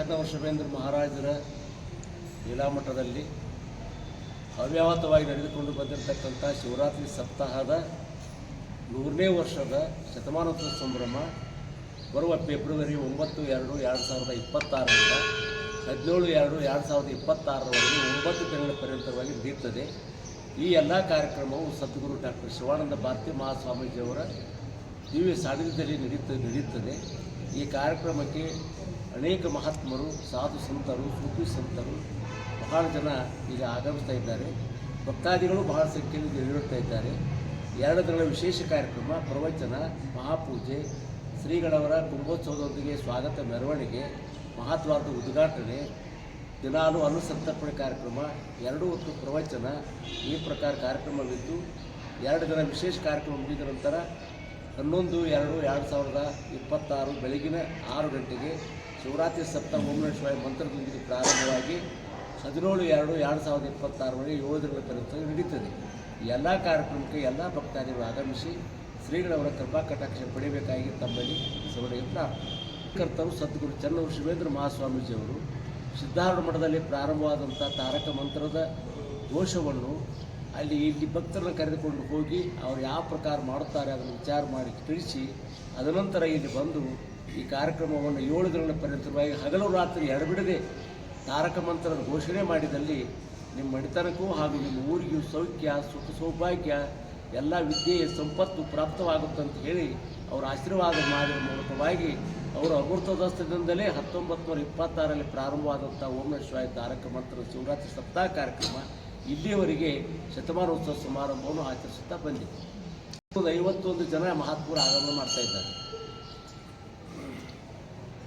ಚನ್ನವೃಷಭೇಂದ್ರ ಮಹಾರಾಜರ ಲೀಲಾಮಠದಲ್ಲಿ ಅವ್ಯಾಹತವಾಗಿ ನಡೆದುಕೊಂಡು ಬಂದಿರತಕ್ಕಂಥ ಶಿವರಾತ್ರಿ ಸಪ್ತಾಹದ 100ನೇ ವರ್ಷದ ಶತಮಾನೋತ್ಸವ ಸಂಭ್ರಮ ಬರುವ ಫೆಬ್ರವರಿ 9/2/2026ರಿಂದ 17/2/2026ರವರೆಗೆ 9 ದಿನಗಳ ಪರ್ಯಂತರವಾಗಿ ನಡೆಯುತ್ತದೆ. ಈ ಎಲ್ಲ ಕಾರ್ಯಕ್ರಮವು ಸದ್ಗುರು ಡಾಕ್ಟರ್ ಶಿವಾನಂದ ಭಾರತಿ ಮಹಾಸ್ವಾಮೀಜಿಯವರ ದಿವ್ಯ ಸಾನ್ನಿಧ್ಯದಲ್ಲಿ ನಡೆಯುತ್ತದೆ. ಈ ಕಾರ್ಯಕ್ರಮಕ್ಕೆ ಅನೇಕ ಮಹಾತ್ಮರು, ಸಾಧು ಸಂತರು, ಸೂಫಿ ಸಂತರು ಬಹಳ ಜನ ಈಗ ಆಗಮಿಸ್ತಾ ಇದ್ದಾರೆ. ಭಕ್ತಾದಿಗಳು ಬಹಳ ಸಂಖ್ಯೆಯಲ್ಲಿ ನೆರವೇರ್ತಾ ಇದ್ದಾರೆ. 2 ದಿನಗಳ ವಿಶೇಷ ಕಾರ್ಯಕ್ರಮ, ಪ್ರವಚನ, ಮಹಾಪೂಜೆ, ಶ್ರೀಗಳವರ ಕುಂಭೋತ್ಸವದೊಂದಿಗೆ ಸ್ವಾಗತ ಮೆರವಣಿಗೆ, ಮಹತ್ವಾದ ಉದ್ಘಾಟನೆ, ದಿನಾಲು ಅನ್ನಸಂತರ್ಪಣೆ ಕಾರ್ಯಕ್ರಮ, 2 ಹೊತ್ತು ಪ್ರವಚನ, ಈ ಪ್ರಕಾರ ಕಾರ್ಯಕ್ರಮವಿದ್ದು 2 ದಿನ ವಿಶೇಷ ಕಾರ್ಯಕ್ರಮ ಮುಗಿದ ನಂತರ 11/2/2026 ಬೆಳಗಿನ 6 ಗಂಟೆಗೆ ಶಿವರಾತ್ರಿ ಸಪ್ತಾಹ ಓಂ ನಮಃ ಶಿವಾಯ ಮಂತ್ರದೊಂದಿಗೆ ಪ್ರಾರಂಭವಾಗಿ 17/2/2026ವರೆಗೆ 7 ದಿನಗಳ ಪರ್ಯಂತ ನಡೆಯುತ್ತದೆ. ಎಲ್ಲ ಕಾರ್ಯಕ್ರಮಕ್ಕೆ ಎಲ್ಲ ಭಕ್ತಾದಿಗಳು ಆಗಮಿಸಿ ಶ್ರೀಗಳವರ ಕೃಪಾ ಕಟಾಕ್ಷ ಪಡೆಯಬೇಕಾಗಿ ತಮ್ಮಲ್ಲಿ ಸವಣೆಗೆ ಪ್ರಾರ್ಥನೆ. ಕರ್ತರು ಸದ್ಗುರು ಚನ್ನವೃಷಭೇಂದ್ರ ಮಹಾಸ್ವಾಮೀಜಿಯವರು ಸಿದ್ಧಾರೂಢ ಮಠದಲ್ಲಿ ಪ್ರಾರಂಭವಾದಂಥ ತಾರಕ ಮಂತ್ರದ ದೋಷವನ್ನು ಇಲ್ಲಿ ಭಕ್ತರನ್ನು ಕರೆದುಕೊಂಡು ಹೋಗಿ ಅವರು ಯಾವ ಪ್ರಕಾರ ಮಾಡುತ್ತಾರೆ ಅದನ್ನು ವಿಚಾರ ಮಾಡಿ ತಿಳಿಸಿ ಅದನಂತರ ಇಲ್ಲಿ ಬಂದು ಈ ಕಾರ್ಯಕ್ರಮವನ್ನು 7 ದಿನಗಳ ಪರ್ಯಂತರವಾಗಿ ಹಗಲು ರಾತ್ರಿ ಎಡಬಿಡದೆ ತಾರಕ ಮಂತ್ರದ ಘೋಷಣೆ ಮಾಡಿದಲ್ಲಿ ನಿಮ್ಮ ಮಣಿತನಕ್ಕೂ ಹಾಗೂ ನಿಮ್ಮ ಊರಿಗೂ ಸೌಖ್ಯ, ಸುಖ, ಸೌಭಾಗ್ಯ, ಎಲ್ಲ ವಿದ್ಯೆ, ಸಂಪತ್ತು ಪ್ರಾಪ್ತವಾಗುತ್ತಂತ ಹೇಳಿ ಅವರ ಆಶೀರ್ವಾದ ಮಾಡಿದ ಮೂಲಕವಾಗಿ ಅವರು ಅಮೃತೋದಸ್ತದಿಂದಲೇ 1926ರಲ್ಲಿ ಪ್ರಾರಂಭವಾದಂಥ ಓಂ ನಮಃ ಶಿವಾಯ ತಾರಕ ಮಂತ್ರ ಶಿವರಾತ್ರಿ ಸಪ್ತಾಹ ಕಾರ್ಯಕ್ರಮ ಇಲ್ಲಿಯವರೆಗೆ ಶತಮಾನೋತ್ಸವ ಸಮಾರಂಭವನ್ನು ಆಚರಿಸುತ್ತಾ ಬಂದಿದೆ. 51 ಜನ ಮಹಾತ್ಮರು ಆಗಮನ ಮಾಡ್ತಾ ಇದ್ದಾರೆ.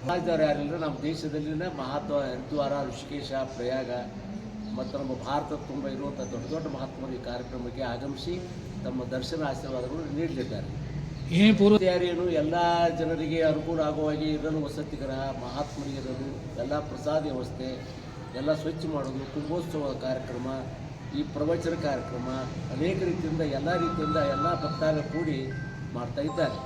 ರಾಜರು ಯಾರಿಲ್ಲ, ನಮ್ಮ ದೇಶದಲ್ಲಿನ ಮಹಾತ್ಮ ಹರಿದ್ವಾರ, ಋಷಿಕೇಶ, ಪ್ರಯಾಗ ಮತ್ತು ನಮ್ಮ ಭಾರತ ತುಂಬ ಇರುವಂಥ ದೊಡ್ಡ ದೊಡ್ಡ ಮಹಾತ್ಮರು ಈ ಕಾರ್ಯಕ್ರಮಕ್ಕೆ ಆಗಮಿಸಿ ತಮ್ಮ ದರ್ಶನ ಆಶೀರ್ವಾದಗಳು ನೀಡಲಿದ್ದಾರೆ. ತಯಾರಿಯನ್ನು ಎಲ್ಲ ಜನರಿಗೆ ಅನುಕೂಲ ಆಗುವಾಗಿ ಇರಲು ವಸತಿಗೃಹ, ಮಹಾತ್ಮರಿಗಿರಲು ಎಲ್ಲ ಪ್ರಸಾದ ವ್ಯವಸ್ಥೆ ಎಲ್ಲ ಸ್ವಚ್ಛ ಮಾಡೋದು, ಕುಂಭೋತ್ಸವ ಕಾರ್ಯಕ್ರಮ, ಈ ಪ್ರವಚನ ಕಾರ್ಯಕ್ರಮ ಅನೇಕ ರೀತಿಯಿಂದ ಎಲ್ಲ ಭಕ್ತಾದಿಗಳು ಕೂಡಿ ಮಾಡ್ತಾ ಇದ್ದಾರೆ.